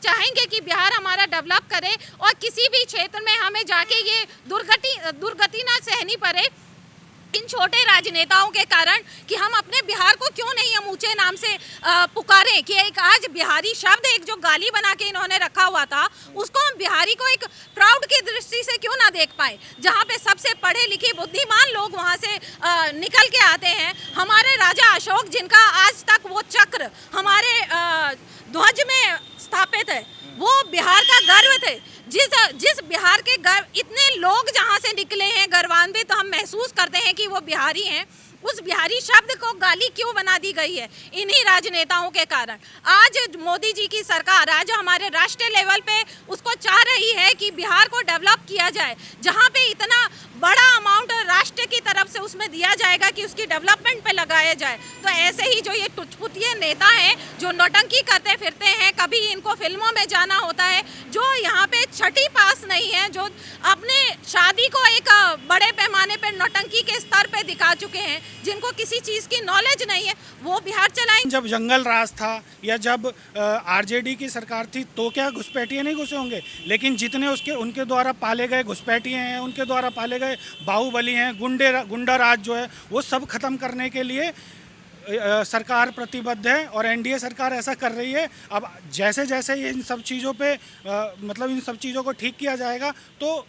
चाहेंगे कि बिहार हमारा डेवलप करे और किसी भी क्षेत्र में हमें जाके ये दुर्गति ना सहनी पड़े इन छोटे राजनेताओं के कारण कि हम अपने बिहार को क्यों नहीं हम ऊंचे नाम से पुकारें कि एक आज बिहारी शब्द एक जो गाली बना के इन्होंने रखा हुआ था उसको हम बिहारी को एक प्राउड की दृष्टि से क्यों ना देख पाए, जहां पे सबसे पढ़े लिखे बुद्धिमान लोग वहां से निकल के आते हैं। हमारे राजा अशोक जिनका आज तक वो चक्र हमारे ध्वज में स्थापित है, वो बिहार का गर्व थे। जिस बिहार के गर्व इतने लोग जहां से निकले हैं गर्वान्वित, तो हम महसूस करते हैं कि वो बिहारी हैं। उस बिहारी शब्द को गाली क्यों बना दी गई है? इन्हीं राजनेताओं के कारण। आज मोदी जी की सरकार आज हमारे राष्ट्रीय लेवल पे उसको चाह रही है कि बिहार को डेवलप किया जाए, जहां पे इतना बड़ा अमाउंट राष्ट्र की तरफ से उसमें दिया जाएगा कि उसकी डेवलपमेंट पे लगाया जाए। तो ऐसे ही जो ये टुटपुटिये नेता हैं जो नौटंकी करते फिरते हैं, कभी इनको फिल्मों में जाना होता है, जो यहाँ पे छठी पास नहीं है, जो अपने शादी को एक बड़े पैमाने पर नौटंकी के स्तर पे दिखा चुके हैं, जिनको किसी चीज़ की नॉलेज नहीं है, वो बिहार चलाएंगे। जब जंगल राज था या जब आरजेडी की सरकार थी तो क्या घुसपैठिए नहीं घुसे होंगे, लेकिन जितने उनके द्वारा पाले गए घुसपैठिए हैं, उनके द्वारा पाले गए बाहुबली हैं, गुंडा राज जो है वो सब खत्म करने के लिए सरकार प्रतिबद्ध है और एनडीए सरकार ऐसा कर रही है। अब जैसे जैसे ये इन सब चीज़ों पे मतलब इन सब चीज़ों को ठीक किया जाएगा तो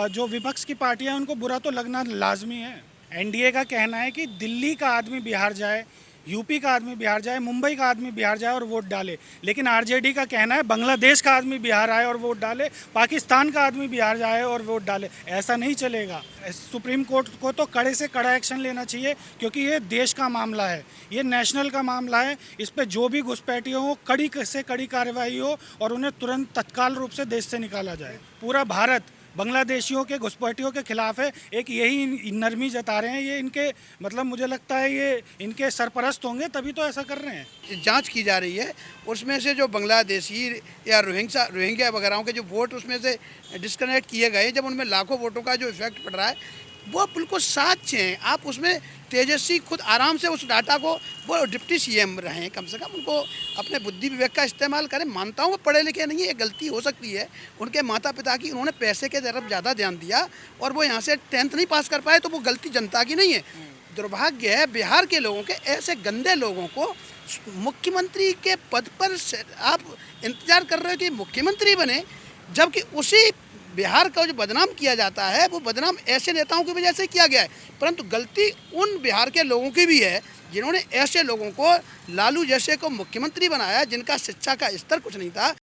जो विपक्ष की पार्टियां हैं उनको बुरा तो लगना लाजमी है। एनडीए का कहना है कि दिल्ली का आदमी बिहार जाए, यूपी का आदमी बिहार जाए, मुंबई का आदमी बिहार जाए और वोट डाले, लेकिन आरजेडी का कहना है बांग्लादेश का आदमी बिहार आए और वोट डाले, पाकिस्तान का आदमी बिहार जाए और वोट डाले। ऐसा नहीं चलेगा। सुप्रीम कोर्ट को तो कड़े से कड़ा एक्शन लेना चाहिए, क्योंकि ये देश का मामला है, ये नेशनल का मामला है। इस पर जो भी घुसपैठी हो कड़ी से कड़ी कार्रवाई हो और उन्हें तुरंत तत्काल रूप से देश से निकाला जाए। पूरा भारत बांग्लादेशियों के घुसपैठियों के खिलाफ है। एक यही नरमी जता रहे हैं ये इनके, मतलब मुझे लगता है ये इनके सरपरस्त होंगे तभी तो ऐसा कर रहे हैं। जांच की जा रही है, उसमें से जो बांग्लादेशी या रोहिंग्या वगैरह के जो वोट उसमें से डिस्कनेक्ट किए गए, जब उनमें लाखों वोटों का जो इफेक्ट पड़ रहा है वो बिल्कुल साक्ष्य हैं। आप उसमें तेजस्वी खुद आराम से उस डाटा को, वो डिप्टी सीएम रहे हैं, कम से कम उनको अपने बुद्धि विवेक का इस्तेमाल करें। मानता हूँ वो पढ़े लिखे नहीं है, ये गलती हो सकती है उनके माता पिता की, उन्होंने पैसे के तरफ ज़्यादा ध्यान दिया और वो यहाँ से 10th नहीं पास कर पाए, तो वो गलती जनता की नहीं है। दुर्भाग्य है बिहार के लोगों के, ऐसे गंदे लोगों को मुख्यमंत्री के पद पर आप इंतजार कर रहे हो कि मुख्यमंत्री बने, जबकि उसी बिहार का जो बदनाम किया जाता है वो बदनाम ऐसे नेताओं की वजह से किया गया है। परंतु गलती उन बिहार के लोगों की भी है जिन्होंने ऐसे लोगों को, लालू जैसे को मुख्यमंत्री बनाया, जिनका शिक्षा का स्तर कुछ नहीं था।